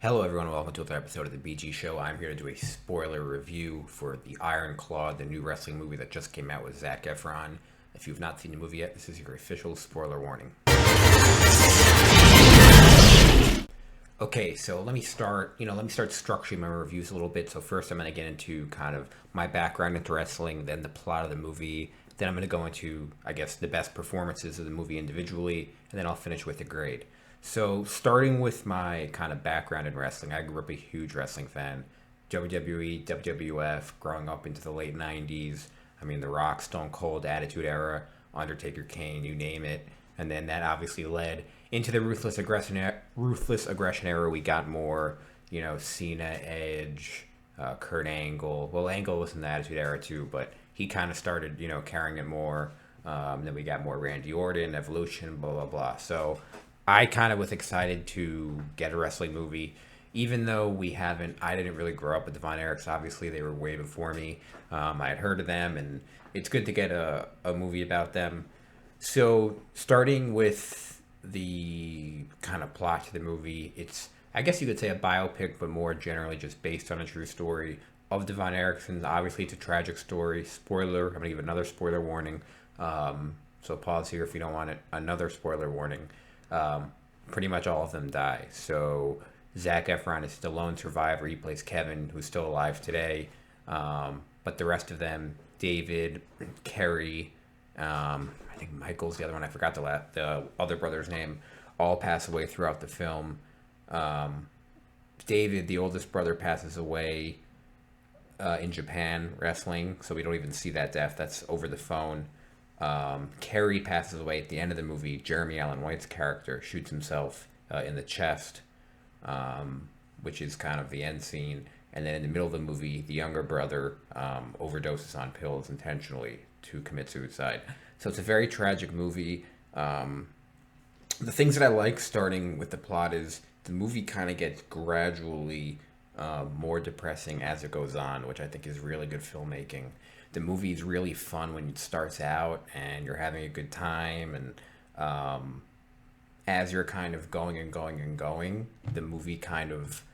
Hello, everyone. Welcome to another episode of the BG Show. I'm here to do a spoiler review for the Iron Claw, the new wrestling movie that just came out with Zac Efron. If you've not seen the movie yet, this is your official spoiler warning. Okay, so let me start structuring my reviews a little bit. So first I'm going to get into kind of my background into wrestling, then the plot of the movie, then I'm going to go into, I guess, the best performances of the movie individually, and then I'll finish with a grade. So starting with my kind of background in wrestling, I grew up a huge wrestling fan. WWE, WWF, growing up into the late 90s. I mean, The Rock, Stone Cold, Attitude Era, Undertaker, Kane, you name it. And then that obviously led into the ruthless aggression era. We got more, Cena, Edge, Kurt Angle. Well, Angle was in the Attitude Era too, but he kind of started, carrying it more. Then we got more Randy Orton, Evolution, blah blah blah. So I kind of was excited to get a wrestling movie, even though I didn't really grow up with the Von Erichs. Obviously, they were way before me. I had heard of them, and it's good to get a movie about them. So, starting with the kind of plot to the movie, I guess you could say a biopic, but more generally just based on a true story of the Von Erichsons. Obviously, it's a tragic story. Spoiler, I'm going to give another spoiler warning. So, pause here if you don't want another spoiler warning. Pretty much all of them die. So, Zac Efron is the lone survivor. He plays Kevin, who's still alive today. But the rest of them, David, Kerry, I think Michael's the other one. I forgot the other brother's name. All pass away throughout the film. David, the oldest brother, passes away in Japan wrestling, so we don't even see that death. That's over the phone. Kerry passes away at the end of the movie. Jeremy Allen White's character shoots himself in the chest, which is kind of the end scene. And then in the middle of the movie, the younger brother overdoses on pills intentionally to commit suicide. So it's a very tragic movie. The things that I like, starting with the plot, is the movie kind of gets gradually more depressing as it goes on, which I think is really good filmmaking. The movie is really fun when it starts out and you're having a good time, and as you're kind of going and going and going, the movie kind of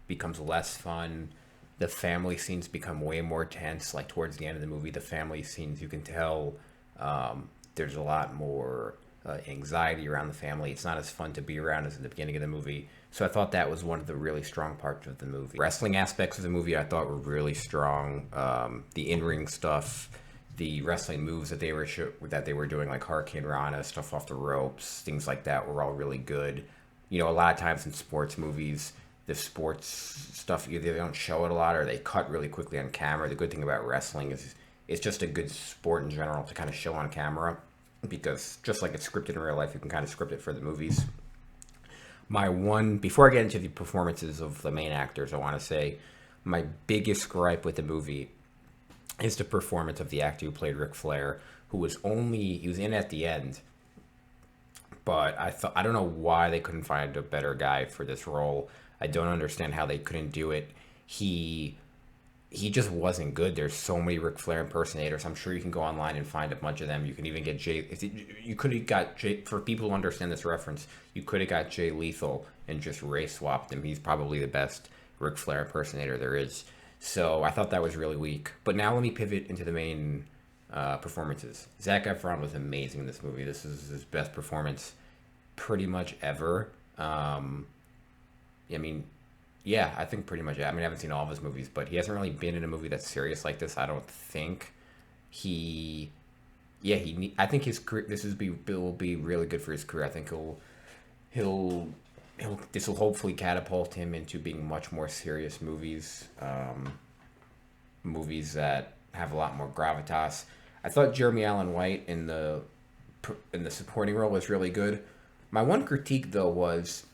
becomes less fun. The family scenes become way more tense. Like towards the end of the movie, the family scenes, you can tell there's a lot more anxiety around the family. It's not as fun to be around as in the beginning of the movie. So I thought that was one of the really strong parts of the movie. Wrestling aspects of the movie I thought were really strong. The in-ring stuff, the wrestling moves that they were doing, like Hurricane Rana, stuff off the ropes, things like that, were all really good. A lot of times in sports movies, the sports stuff, either they don't show it a lot or they cut really quickly on camera. The good thing about wrestling is it's just a good sport in general to kind of show on camera, because just like it's scripted in real life, you can kind of script it for the movies. Before I get into the performances of the main actors, I want to say my biggest gripe with the movie is the performance of the actor who played Ric Flair, he was in at the end, but I don't know why they couldn't find a better guy for this role. I don't understand how they couldn't do it. He just wasn't good. There's so many Ric Flair impersonators. I'm sure you can go online and find a bunch of them. You can even get you could have got Jay, for people who understand this reference, you could have got Jay Lethal and just race swapped him. He's probably the best Ric Flair impersonator there is. So I thought that was really weak. But now let me pivot into the main performances. Zac Efron was amazing in this movie. This is his best performance pretty much ever. I mean, yeah, I think pretty much. I mean, I haven't seen all of his movies, but he hasn't really been in a movie that's serious like this. I don't think he. Yeah, I think his career. Will be really good for his career. I think he'll. This will hopefully catapult him into being much more serious movies. Movies that have a lot more gravitas. I thought Jeremy Allen White in the supporting role was really good. My one critique though was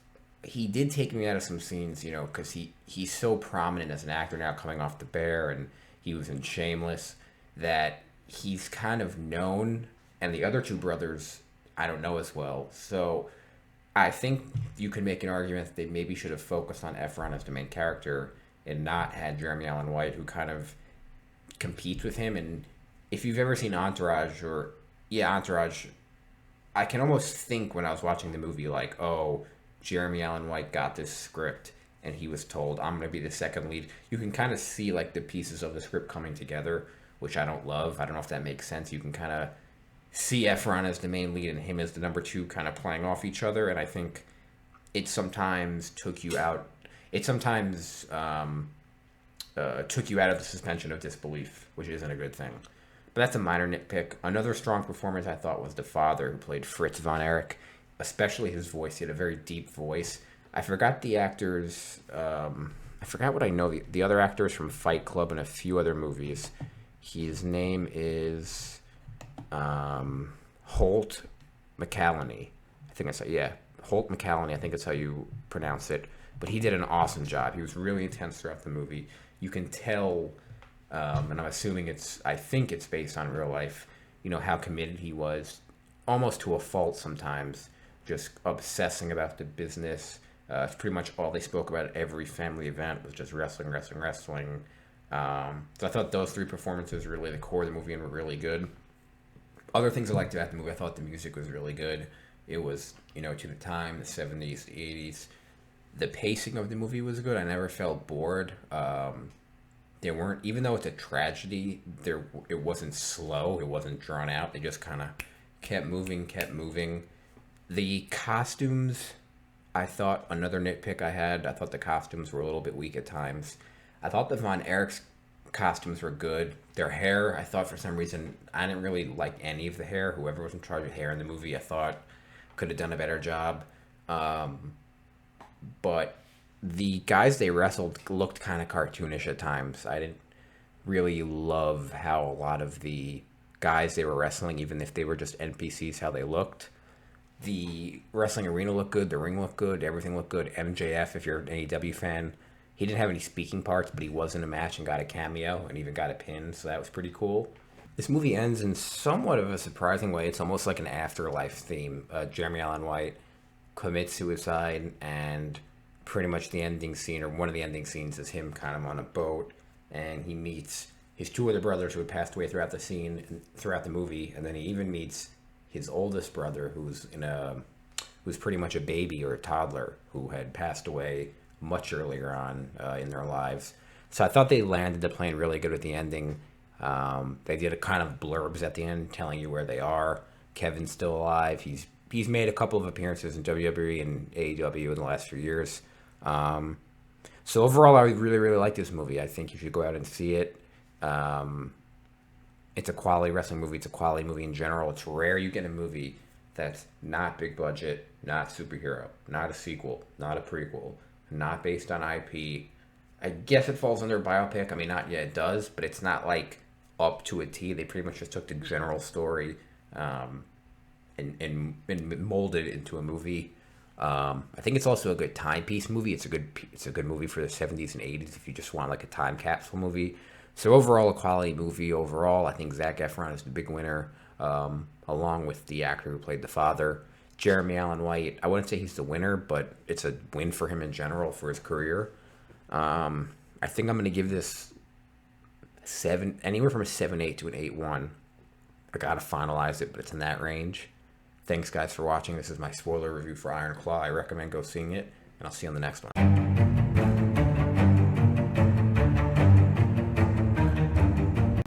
he did take me out of some scenes, because he's so prominent as an actor now, coming off The Bear, and he was in Shameless, that he's kind of known, and the other two brothers I don't know as well. So I think you could make an argument that they maybe should have focused on Efron as the main character and not had Jeremy Allen White, who kind of competes with him. And if you've ever seen Entourage, I can almost think when I was watching the movie, like, oh, Jeremy Allen White got this script and he was told, I'm going to be the second lead. You can kind of see like the pieces of the script coming together, which I don't love. I don't know if that makes sense. You can kind of see Efron as the main lead and him as the number two kind of playing off each other. And I think it sometimes took you out. It sometimes took you out of the suspension of disbelief, which isn't a good thing. But that's a minor nitpick. Another strong performance I thought was the father who played Fritz von Erich, especially his voice. He had a very deep voice. I forgot the actors. I forgot what I know. The other actors from Fight Club and a few other movies. His name is Holt McCallany. I think that's Holt McCallany. I think that's how you pronounce it. But he did an awesome job. He was really intense throughout the movie. You can tell, and I'm assuming I think it's based on real life, how committed he was, almost to a fault sometimes, just obsessing about the business. It's pretty much all they spoke about at every family event was just wrestling, wrestling, wrestling. So I thought those three performances were really the core of the movie and were really good. Other things I liked about the movie, I thought the music was really good. It was, to the time, the 70s, the 80s. The pacing of the movie was good. I never felt bored. There weren't, even though it's a tragedy, it wasn't slow. It wasn't drawn out. They just kind of kept moving. The costumes, I thought, another nitpick I thought the costumes were a little bit weak at times. I thought the Von Erich's costumes were good. Their hair, I thought for some reason, I didn't really like any of the hair. Whoever was in charge of hair in the movie, I thought could have done a better job. But the guys they wrestled looked kind of cartoonish at times. I didn't really love how a lot of the guys they were wrestling, even if they were just NPCs, how they looked. The wrestling arena looked good, the ring looked good, everything looked good. MJF, if you're an AEW fan, he didn't have any speaking parts, but he was in a match and got a cameo and even got a pin, so that was pretty cool. This movie ends in somewhat of a surprising way. It's almost like an afterlife theme. Jeremy Allen White commits suicide, and pretty much the ending scene, or one of the ending scenes, is him kind of on a boat, and he meets his two other brothers who had passed away throughout the movie, and then he even meets his oldest brother, who's pretty much a baby or a toddler, who had passed away much earlier on in their lives. So I thought they landed the plane really good with the ending. They did a kind of blurbs at the end telling you where they are. Kevin's still alive. He's made a couple of appearances in WWE and AEW in the last few years. So overall, I really, really like this movie. I think you should go out and see it. It's a quality wrestling movie. It's a quality movie in general. It's rare you get a movie that's not big budget, not superhero, not a sequel, not a prequel, not based on IP. I guess it falls under biopic. I mean, not yet, it does, but it's not like up to a T. They pretty much just took the general story and molded it into a movie. I think it's also a good timepiece movie. It's a good movie for the 70s and 80s if you just want like a time capsule movie. So overall, a quality movie overall. I think Zac Efron is the big winner, along with the actor who played the father. Jeremy Allen White, I wouldn't say he's the winner, but it's a win for him in general for his career. I think I'm going to give this anywhere from a 7.8 to an 8.1. I got to finalize it, but it's in that range. Thanks, guys, for watching. This is my spoiler review for Iron Claw. I recommend go seeing it, and I'll see you on the next one.